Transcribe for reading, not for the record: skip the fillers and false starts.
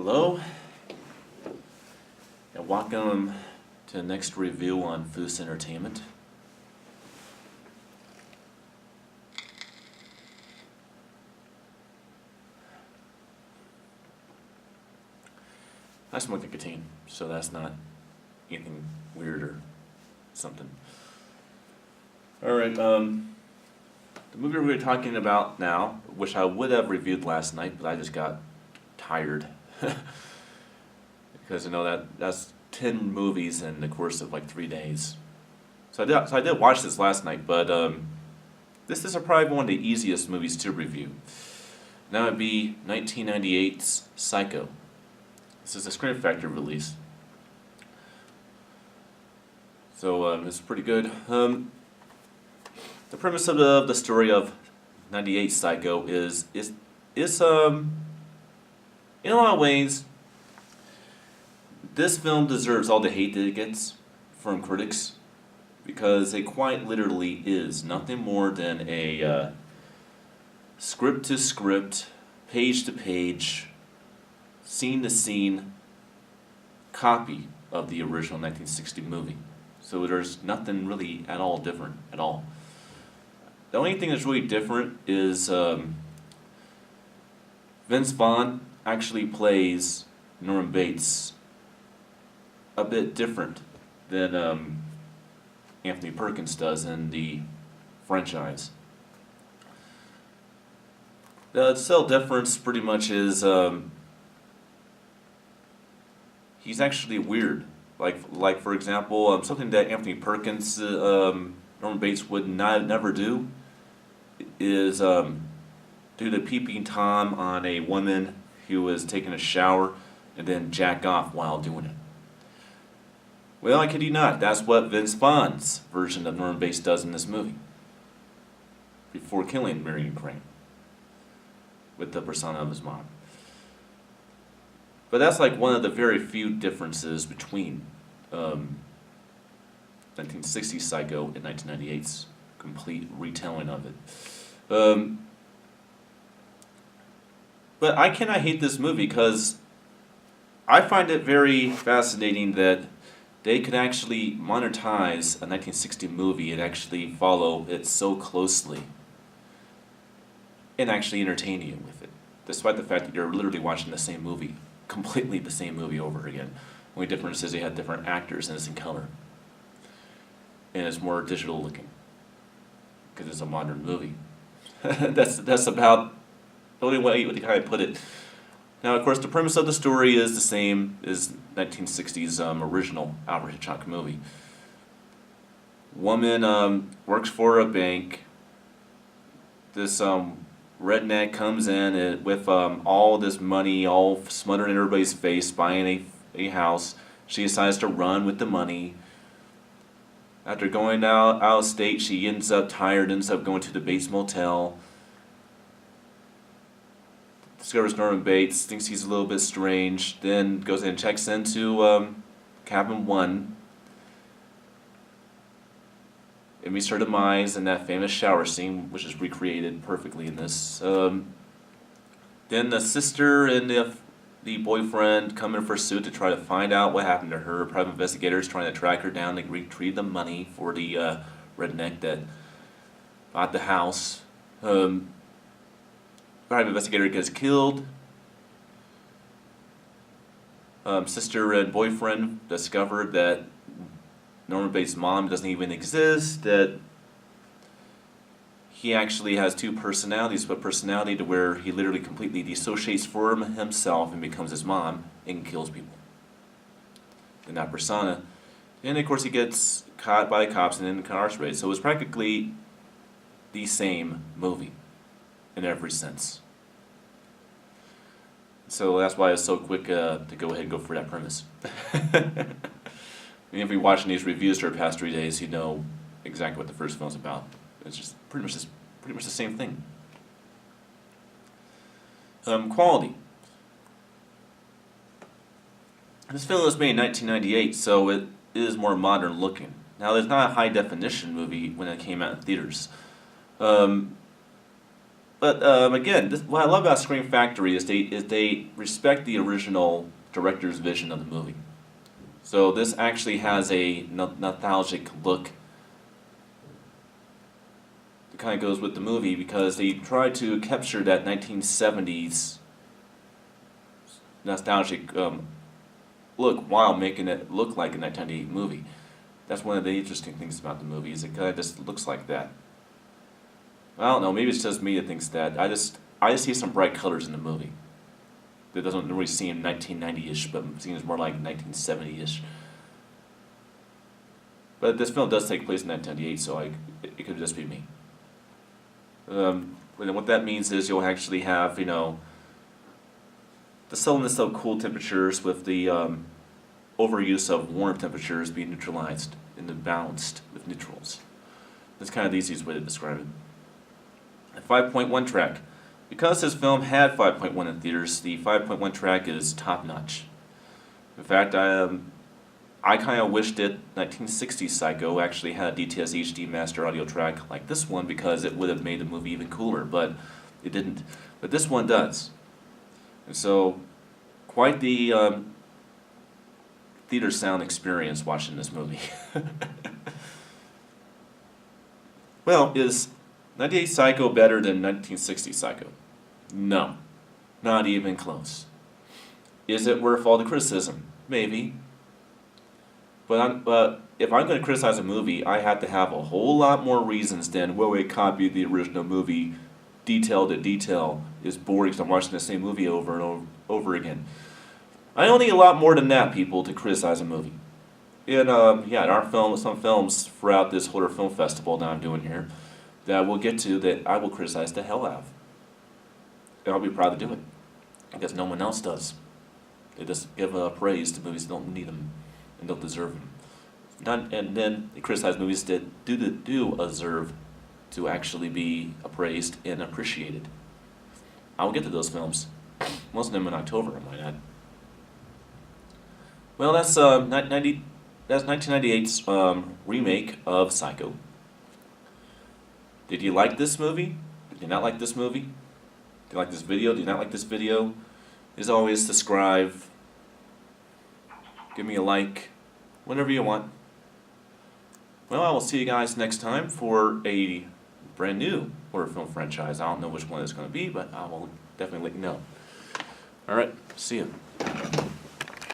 Hello, and welcome to the next review on Foos Entertainment. I smoke nicotine, so that's not anything weird or something. Alright, the movie we're talking about now, which I would have reviewed last night, but I just got tired. Because that's 10 movies in the course of like 3 days. So I did watch this last night, but this is probably one of the easiest movies to review. That would be 1998's Psycho. This is a Screen Factory release. So it's pretty good. The premise of the story of 98 Psycho is in a lot of ways, this film deserves all the hate that it gets from critics, because it quite literally is nothing more than a script to script, page to page, scene to scene copy of the original 1960 movie. So there's nothing really at all different at all. The only thing that's really different is Vince Vaughn actually plays Norman Bates a bit different than Anthony Perkins does in the franchise. The sole difference pretty much is he's actually weird. Like for example, something that Anthony Perkins, Norman Bates would never do is do the peeping Tom on a woman who was taking a shower and then jack off while doing it. Well, I kid you not, that's what Vince Vaughn's version of Norman Bates does in this movie, before killing Marion Crane with the persona of his mom. But that's like one of the very few differences between 1960's Psycho and 1998's complete retelling of it. But I cannot hate this movie because I find it very fascinating that they could actually monetize a 1960 movie and actually follow it so closely and actually entertain you with it, despite the fact that you're literally watching the same movie, completely the same movie over again. The only difference is they had different actors and it's in color. And it's more digital looking, because it's a modern movie. That's about the only way you kind of put it. Now, of course, the premise of the story is the same as 1960's original Alfred Hitchcock movie. Woman works for a bank. This redneck comes in with all this money all smothered in everybody's face, buying a house. She decides to run with the money. After going out of state, she ends up tired, ends up going to the Bates Motel. Discovers Norman Bates, thinks he's a little bit strange, then goes in and checks into cabin 1 and meets her demise in that famous shower scene, which is recreated perfectly in this. Then the sister and the boyfriend come in pursuit to try to find out what happened to her. Private investigators trying to track her down and retrieve the money for the redneck that bought the house. Private investigator gets killed. Sister and boyfriend discovered that Norman Bates' mom doesn't even exist, that he actually has two personalities, but personality to where he literally completely dissociates from himself and becomes his mom and kills people in that persona. And of course he gets caught by the cops and then incarcerated. So it was practically the same movie in every sense. So that's why it's so quick to go ahead and go for that premise. If you're watching these reviews for the past 3 days, you know exactly what the first film's about. It's just pretty much the same thing. Quality. This film was made in 1998, so it is more modern looking. Now, it's not a high definition movie when it came out in theaters. But But again, what I love about Scream Factory is they respect the original director's vision of the movie. So this actually has a nostalgic look that kind of goes with the movie because they tried to capture that 1970s nostalgic look while making it look like a 1998 movie. That's one of the interesting things about the movie is it kind of just looks like that. I don't know, maybe it's just me that thinks that. I just see some bright colors in the movie. That doesn't really seem 1990-ish, but seems more like 1970-ish. But this film does take place in 1998, so it could just be me. And what that means is you'll actually have, you know, the sullenness of cool temperatures with the overuse of warm temperatures being neutralized and then balanced with neutrals. That's kind of the easiest way to describe it. A 5.1 track. Because this film had 5.1 in theaters, the 5.1 track is top-notch. In fact, I kind of wished that 1960 Psycho actually had a DTS HD master audio track like this one because it would have made the movie even cooler, but it didn't. But this one does. And so, quite the theater sound experience watching this movie. Well, is 98 Psycho better than 1960 Psycho? No, not even close. Is it worth all the criticism? Maybe. But if I'm going to criticize a movie, I have to have a whole lot more reasons than, well, it copied the original movie, detail to detail, is boring because I'm watching the same movie over and over again. I don't need a lot more than that, people, to criticize a movie. In our film, some films throughout this horror film festival that I'm doing here, that we'll get to that I will criticize the hell out of. And I'll be proud to do it. Because no one else does. They just give praise to movies that don't need them and don't deserve them. And then they criticize movies that do deserve to actually be appraised and appreciated. I will get to those films. Most of them in October, I might add. Well, that's 1998's remake of Psycho. Did you like this movie? Did you not like this movie? Did you like this video? Did you not like this video? As always, subscribe. Give me a like. Whatever you want. Well, I will see you guys next time for a brand new horror film franchise. I don't know which one it's going to be, but I will definitely let you know. Alright, see you.